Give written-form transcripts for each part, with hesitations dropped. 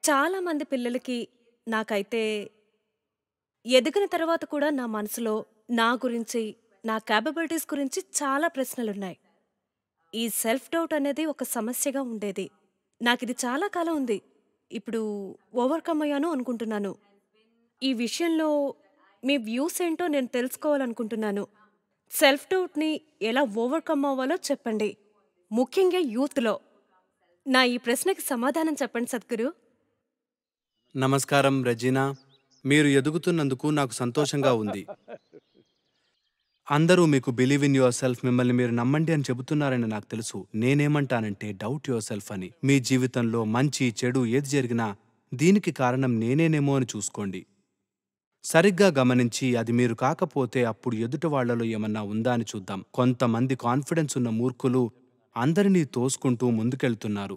చాలా మంది పిల్లలకి నాకైతే ఎదిగిన తర్వాత కూడా నా మనసులో నా గురించి, నా కేపబిలిటీస్ గురించి చాలా ప్రశ్నలున్నాయి. ఈ సెల్ఫ్ డౌట్ అనేది ఒక సమస్యగా ఉండేది. నాకిది చాలా కాలం ఉంది. ఇప్పుడు ఓవర్‌కమ్ అయ్యాను అనుకుంటున్నాను. ఈ విషయంలో మీ వ్యూస్ ఏంటో నేను తెలుసుకోవాలనుకుంటున్నాను. సెల్ఫ్ డౌట్‌ని ఎలా ఓవర్‌కమ్ అవ్వాలో చెప్పండి. ముఖ్యంగా యూత్‌లో. నా ఈ ప్రశ్నకి సమాధానం చెప్పండి సద్గురు. నమస్కారం రెజీనా. మీరు ఎదుగుతున్నందుకు నాకు సంతోషంగా ఉంది. అందరూ మీకు బిలీవ్ ఇన్ యువర్ సెల్ఫ్, మిమ్మల్ని మీరు నమ్మండి అని చెబుతున్నారని నాకు తెలుసు. నేనేమంటానంటే డౌట్ యువర్ సెల్ఫ్ అని. మీ జీవితంలో మంచి, చెడు ఏది జరిగినా దీనికి కారణం నేనేనేమో అని చూసుకోండి. సరిగ్గా గమనించి అది మీరు కాకపోతే అప్పుడు ఎదుటి వాళ్లలో ఏమన్నా ఉందా అని చూద్దాం. కొంతమంది కాన్ఫిడెన్స్ ఉన్న మూర్ఖులు అందరినీ తోసుకుంటూ ముందుకెళ్తున్నారు.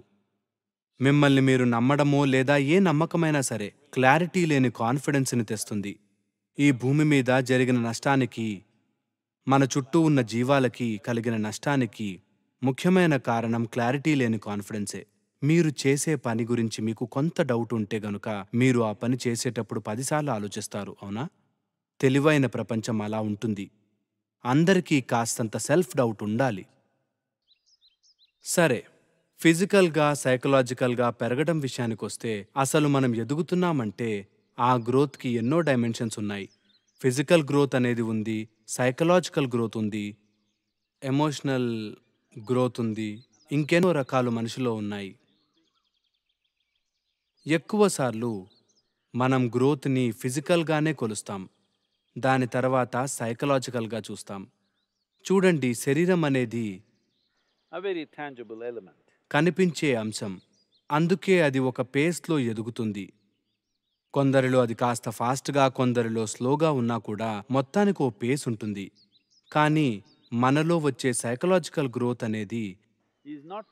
మిమ్మల్ని మీరు నమ్మడమో లేదా ఏ నమ్మకమైనా సరే క్లారిటీ లేని కాన్ఫిడెన్స్ని తెస్తుంది. ఈ భూమి మీద జరిగిన నష్టానికి, మన చుట్టూ ఉన్న జీవాలకి కలిగిన నష్టానికి ముఖ్యమైన కారణం క్లారిటీ లేని కాన్ఫిడెన్సే. మీరు చేసే పని గురించి మీకు కొంత డౌట్ ఉంటే గనుక మీరు ఆ పని చేసేటప్పుడు 10 సార్లు ఆలోచిస్తారు, అవునా? తెలివైన ప్రపంచం అలా ఉంటుంది. అందరికీ కాస్తంత సెల్ఫ్ డౌట్ ఉండాలి. సరే, ఫిజికల్‌గా, సైకలాజికల్‌గా పెరగడం విషయానికొస్తే అసలు మనం ఎదుగుతున్నామంటే ఆ గ్రోత్‌కి ఎన్నో డైమెన్షన్స్ ఉన్నాయి. ఫిజికల్ గ్రోత్ అనేది ఉంది, సైకలాజికల్ గ్రోత్ ఉంది, ఎమోషనల్ గ్రోత్ ఉంది, ఇంకెన్నో రకాలు మనిషిలో ఉన్నాయి. ఎక్కువ సార్లు మనం గ్రోత్‌ని ఫిజికల్‌గానే కొలుస్తాం. దాని తర్వాత సైకలాజికల్‌గా చూస్తాం. చూడండి, శరీరం అనేది a very tangible element. కనిపించే అంశం. అందుకే అది ఒక పేస్‌లో ఎదుగుతుంది. కొందరిలో అది కాస్త ఫాస్ట్‌గా, కొందరిలో స్లోగా ఉన్నా కూడా మొత్తానికి ఓ పేస్ ఉంటుంది. కానీ మనలో వచ్చే సైకలాజికల్ గ్రోత్ అనేది Is not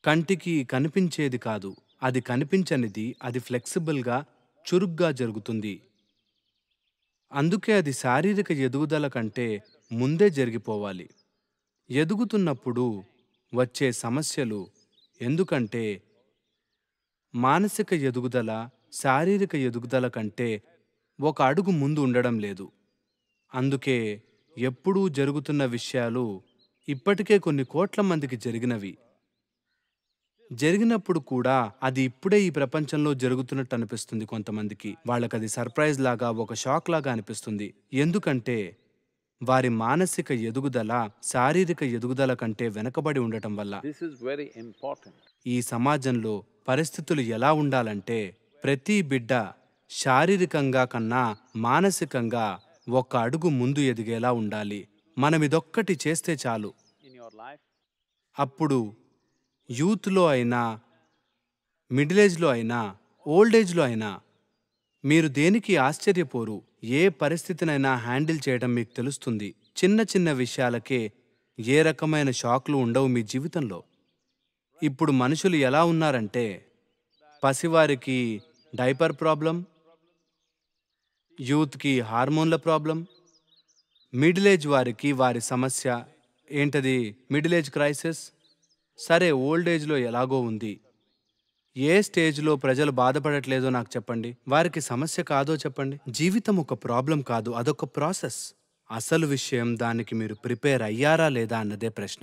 కంటికి కనిపించేది కాదు. అది కనిపించనిది, అది ఫ్లెక్సిబుల్‌గా, చురుగ్గా జరుగుతుంది. అందుకే అది శారీరక ఎదుగుదల కంటే ముందే జరిగిపోవాలి. ఎదుగుతున్నప్పుడు వచ్చే సమస్యలు ఎందుకంటే మానసిక ఎదుగుదల శారీరక ఎదుగుదల కంటే ఒక అడుగు ముందు ఉండడం లేదు. అందుకే ఎప్పుడూ జరుగుతున్న విషయాలు ఇప్పటికే కొన్ని కోట్ల మందికి జరిగినవి. జరిగినప్పుడు కూడా అది ఇప్పుడే ఈ ప్రపంచంలో జరుగుతున్నట్టు అనిపిస్తుంది కొంతమందికి. వాళ్ళకది సర్ప్రైజ్ లాగా, ఒక షాక్ లాగా అనిపిస్తుంది. ఎందుకంటే వారి మానసిక ఎదుగుదల శారీరక ఎదుగుదల కంటే వెనకబడి ఉండటం వల్ల. this is very important. ఈ సమాజంలో పరిస్థితులు ఎలా ఉండాలంటే ప్రతి బిడ్డ శారీరకంగా కన్నా మానసికంగా ఒక అడుగు ముందు ఎదిగేలా ఉండాలి. మనమిదొక్కటి చేస్తే చాలు. In your life, అప్పుడు యూత్‌లో అయినా, మిడిల్ ఏజ్‌లో అయినా, ఓల్డ్ ఏజ్‌లో అయినా మీరు దేనికి ఆశ్చర్యపోరు. ఏ పరిస్థితినైనా హ్యాండిల్ చేయడం మీకు తెలుస్తుంది. చిన్న చిన్న విషయాలకే ఏ రకమైన షాక్‌లు ఉండవు మీ జీవితంలో. ఇప్పుడు మనుషులు ఎలా ఉన్నారంటే పసివారికి డైపర్ ప్రాబ్లం, యూత్‌కి హార్మోన్ల ప్రాబ్లం, మిడిల్ ఏజ్ వారికి వారి సమస్య ఏంటది, మిడిల్ ఏజ్ క్రైసిస్. సరే, ఓల్డ్ ఏజ్‌లో ఎలాగో ఉంది. ఏ స్టేజ్‌లో ప్రజలు బాధపడట్లేదో నాకు చెప్పండి. వారికి సమస్య కాదో చెప్పండి. జీవితం ఒక ప్రాబ్లం కాదు, అదొక ప్రాసెస్. అసలు విషయం దానికి మీరు ప్రిపేర్ అయ్యారా లేదా అన్నదే ప్రశ్న.